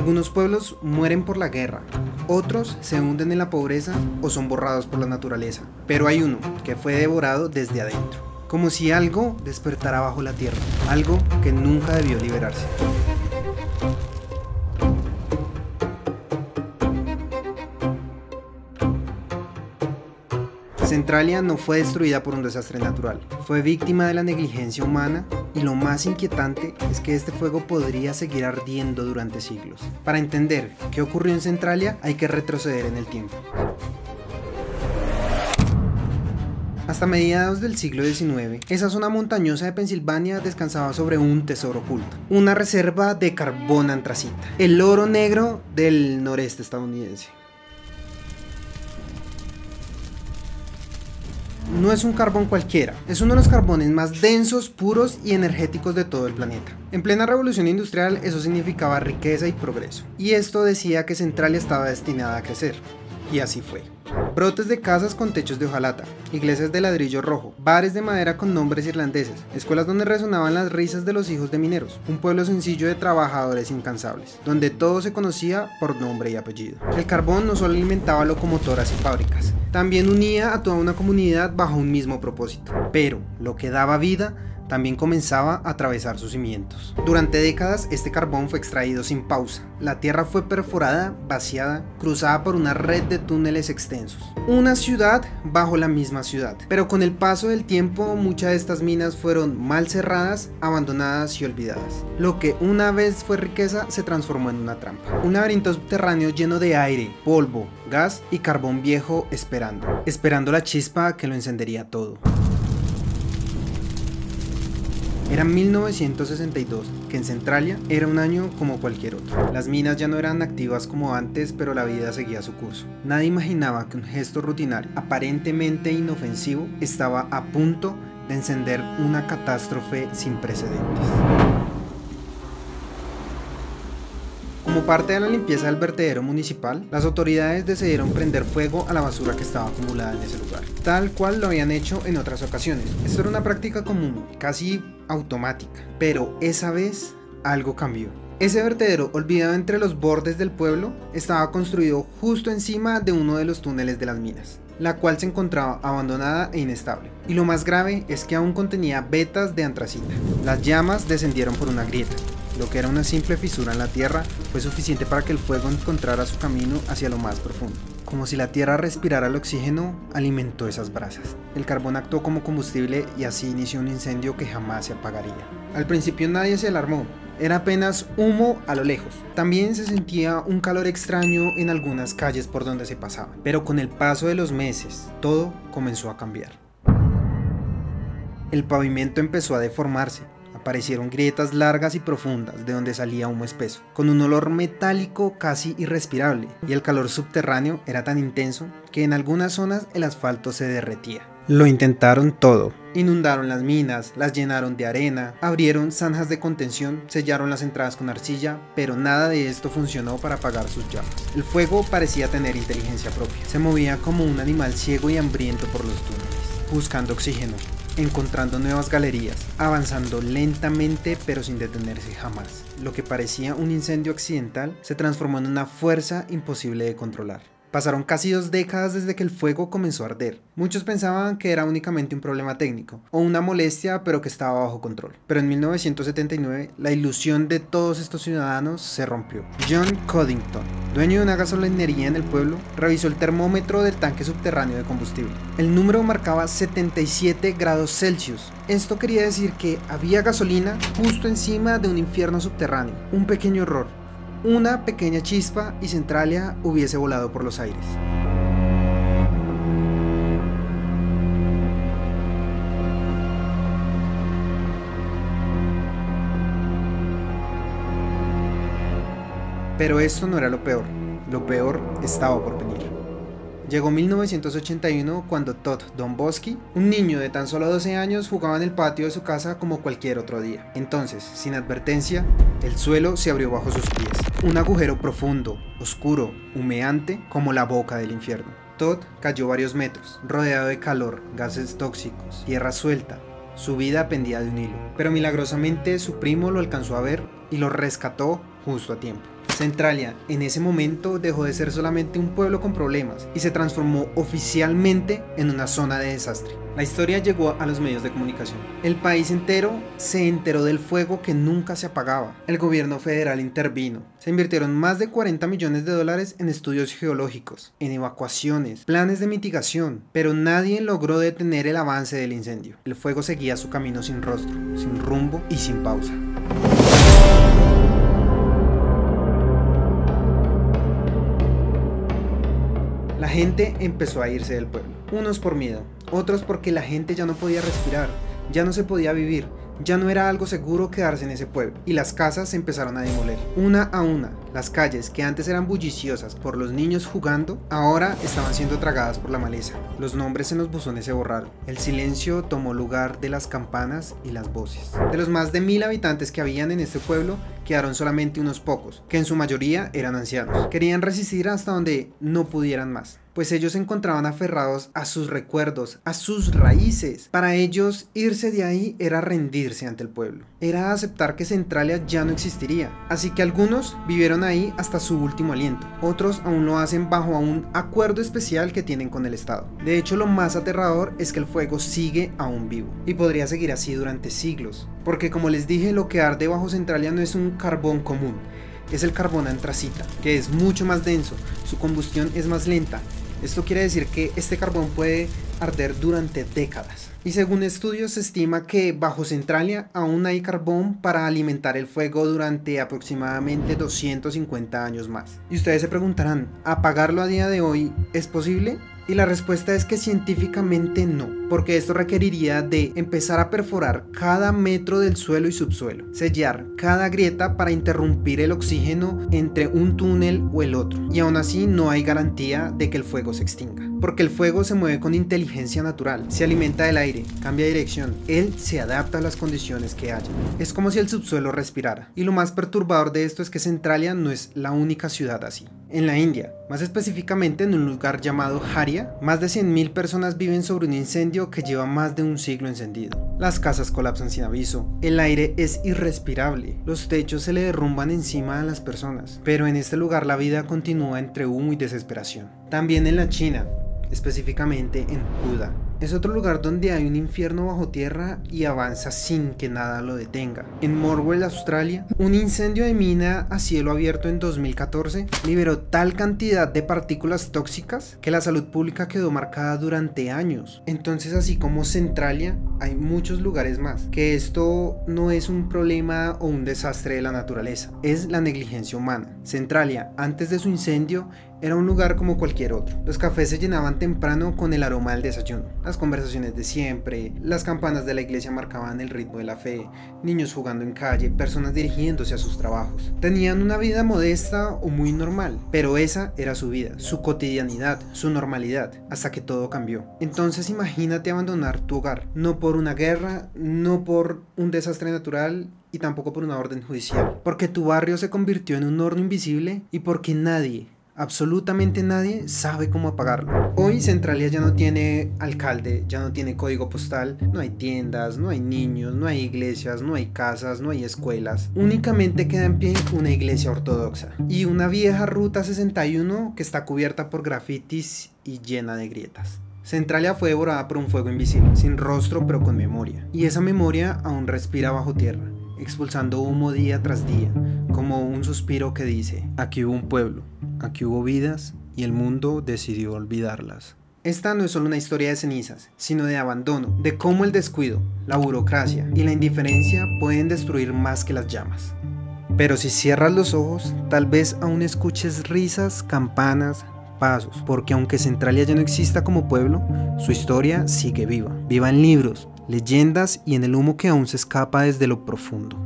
Algunos pueblos mueren por la guerra, otros se hunden en la pobreza o son borrados por la naturaleza, pero hay uno que fue devorado desde adentro, como si algo despertara bajo la tierra, algo que nunca debió liberarse. Centralia no fue destruida por un desastre natural, fue víctima de la negligencia humana y lo más inquietante es que este fuego podría seguir ardiendo durante siglos. Para entender qué ocurrió en Centralia hay que retroceder en el tiempo. Hasta mediados del siglo XIX, esa zona montañosa de Pensilvania descansaba sobre un tesoro oculto, una reserva de carbón antracita, el oro negro del noreste estadounidense. No es un carbón cualquiera, es uno de los carbones más densos, puros y energéticos de todo el planeta. En plena revolución industrial eso significaba riqueza y progreso, y esto decía que Centralia estaba destinada a crecer, y así fue. Brotes de casas con techos de hojalata, iglesias de ladrillo rojo, bares de madera con nombres irlandeses, escuelas donde resonaban las risas de los hijos de mineros, un pueblo sencillo de trabajadores incansables, donde todo se conocía por nombre y apellido. El carbón no solo alimentaba locomotoras y fábricas, también unía a toda una comunidad bajo un mismo propósito, pero lo que daba vida también comenzaba a atravesar sus cimientos. Durante décadas este carbón fue extraído sin pausa, la tierra fue perforada, vaciada, cruzada por una red de túneles extensos. Una ciudad bajo la misma ciudad, pero con el paso del tiempo muchas de estas minas fueron mal cerradas, abandonadas y olvidadas. Lo que una vez fue riqueza se transformó en una trampa. Un laberinto subterráneo lleno de aire, polvo, gas y carbón viejo esperando la chispa que lo encendería todo. Era 1962, que en Centralia era un año como cualquier otro. Las minas ya no eran activas como antes, pero la vida seguía su curso. Nadie imaginaba que un gesto rutinario, aparentemente inofensivo, estaba a punto de encender una catástrofe sin precedentes. Como parte de la limpieza del vertedero municipal, las autoridades decidieron prender fuego a la basura que estaba acumulada en ese lugar, tal cual lo habían hecho en otras ocasiones. Esto era una práctica común, casi automática, pero esa vez algo cambió. Ese vertedero, olvidado entre los bordes del pueblo, estaba construido justo encima de uno de los túneles de las minas, la cual se encontraba abandonada e inestable. Y lo más grave es que aún contenía vetas de antracita. Las llamas descendieron por una grieta. Lo que era una simple fisura en la tierra fue suficiente para que el fuego encontrara su camino hacia lo más profundo. Como si la tierra respirara el oxígeno, alimentó esas brasas. El carbón actuó como combustible y así inició un incendio que jamás se apagaría. Al principio nadie se alarmó, era apenas humo a lo lejos. También se sentía un calor extraño en algunas calles por donde se pasaba. Pero con el paso de los meses, todo comenzó a cambiar. El pavimento empezó a deformarse. Aparecieron grietas largas y profundas de donde salía humo espeso, con un olor metálico casi irrespirable, y el calor subterráneo era tan intenso que en algunas zonas el asfalto se derretía. Lo intentaron todo. Inundaron las minas, las llenaron de arena, abrieron zanjas de contención, sellaron las entradas con arcilla, pero nada de esto funcionó para apagar sus llamas. El fuego parecía tener inteligencia propia. Se movía como un animal ciego y hambriento por los túneles, buscando oxígeno, encontrando nuevas galerías, avanzando lentamente pero sin detenerse jamás. Lo que parecía un incendio accidental se transformó en una fuerza imposible de controlar. Pasaron casi 2 décadas desde que el fuego comenzó a arder. Muchos pensaban que era únicamente un problema técnico, o una molestia pero que estaba bajo control. Pero en 1979, la ilusión de todos estos ciudadanos se rompió. John Coddington, dueño de una gasolinería en el pueblo, revisó el termómetro del tanque subterráneo de combustible. El número marcaba 77 grados Celsius. Esto quería decir que había gasolina justo encima de un infierno subterráneo. Un pequeño error, una pequeña chispa y Centralia hubiese volado por los aires. Pero esto no era lo peor estaba por venir. Llegó 1981 cuando Todd Domboski, un niño de tan solo 12 años, jugaba en el patio de su casa como cualquier otro día. Entonces, sin advertencia, el suelo se abrió bajo sus pies. Un agujero profundo, oscuro, humeante, como la boca del infierno. Todd cayó varios metros, rodeado de calor, gases tóxicos, tierra suelta. Su vida pendía de un hilo, pero milagrosamente su primo lo alcanzó a ver y lo rescató justo a tiempo. Centralia en ese momento dejó de ser solamente un pueblo con problemas y se transformó oficialmente en una zona de desastre. La historia llegó a los medios de comunicación. El país entero se enteró del fuego que nunca se apagaba. El gobierno federal intervino. Se invirtieron más de 40 millones de dólares en estudios geológicos, en evacuaciones, planes de mitigación, pero nadie logró detener el avance del incendio. El fuego seguía su camino sin rostro, sin rumbo y sin pausa. La gente empezó a irse del pueblo, unos por miedo, otros porque la gente ya no podía respirar, ya no se podía vivir, ya no era algo seguro quedarse en ese pueblo, y las casas se empezaron a demoler, una a una. Las calles, que antes eran bulliciosas por los niños jugando, ahora estaban siendo tragadas por la maleza. Los nombres en los buzones se borraron. El silencio tomó lugar de las campanas y las voces. De los más de 1000 habitantes que habían en este pueblo, quedaron solamente unos pocos, que en su mayoría eran ancianos. Querían resistir hasta donde no pudieran más, pues ellos se encontraban aferrados a sus recuerdos, a sus raíces. Para ellos, irse de ahí era rendirse ante el pueblo, era aceptar que Centralia ya no existiría. Así que algunos vivieron ahí hasta su último aliento, otros aún lo hacen bajo un acuerdo especial que tienen con el Estado. De hecho, lo más aterrador es que el fuego sigue aún vivo, y podría seguir así durante siglos, porque como les dije, lo que arde bajo Centralia no es un carbón común, es el carbón antracita, que es mucho más denso, su combustión es más lenta. Esto quiere decir que este carbón puede arder durante décadas. Y según estudios se estima que bajo Centralia aún hay carbón para alimentar el fuego durante aproximadamente 250 años más. Y ustedes se preguntarán, ¿apagarlo a día de hoy es posible? Y la respuesta es que científicamente no, porque esto requeriría de empezar a perforar cada metro del suelo y subsuelo, sellar cada grieta para interrumpir el oxígeno entre un túnel o el otro, y aún así no hay garantía de que el fuego se extinga, porque el fuego se mueve con inteligencia natural, se alimenta del aire, cambia de dirección, él se adapta a las condiciones que haya. Es como si el subsuelo respirara, y lo más perturbador de esto es que Centralia no es la única ciudad así. En la India, más específicamente en un lugar llamado Haria, más de 100.000 personas viven sobre un incendio que lleva más de un siglo encendido. Las casas colapsan sin aviso, el aire es irrespirable, los techos se le derrumban encima a las personas, pero en este lugar la vida continúa entre humo y desesperación. También en la China, específicamente en Buda, es otro lugar donde hay un infierno bajo tierra y avanza sin que nada lo detenga. En Morwell, Australia, un incendio de mina a cielo abierto en 2014 liberó tal cantidad de partículas tóxicas que la salud pública quedó marcada durante años. Entonces, así como Centralia, hay muchos lugares más, que esto no es un problema o un desastre de la naturaleza, es la negligencia humana. Centralia, antes de su incendio, era un lugar como cualquier otro. Los cafés se llenaban temprano con el aroma del desayuno, las conversaciones de siempre, las campanas de la iglesia marcaban el ritmo de la fe, niños jugando en calle, personas dirigiéndose a sus trabajos. Tenían una vida modesta o muy normal, pero esa era su vida, su cotidianidad, su normalidad, hasta que todo cambió. Entonces imagínate abandonar tu hogar, no por una guerra, no por un desastre natural, y tampoco por una orden judicial, porque tu barrio se convirtió en un horno invisible y porque nadie, absolutamente nadie, sabe cómo apagarlo. Hoy Centralia ya no tiene alcalde, ya no tiene código postal, no hay tiendas, no hay niños, no hay iglesias, no hay casas, no hay escuelas. Únicamente queda en pie una iglesia ortodoxa y una vieja ruta 61 que está cubierta por grafitis y llena de grietas. Centralia fue devorada por un fuego invisible, sin rostro pero con memoria, y esa memoria aún respira bajo tierra, expulsando humo día tras día, como un suspiro que dice: aquí hubo un pueblo, aquí hubo vidas y el mundo decidió olvidarlas. Esta no es solo una historia de cenizas, sino de abandono, de cómo el descuido, la burocracia y la indiferencia pueden destruir más que las llamas. Pero si cierras los ojos, tal vez aún escuches risas, campanas, pasos, porque aunque Centralia ya no exista como pueblo, su historia sigue viva, viva en libros, leyendas y en el humo que aún se escapa desde lo profundo.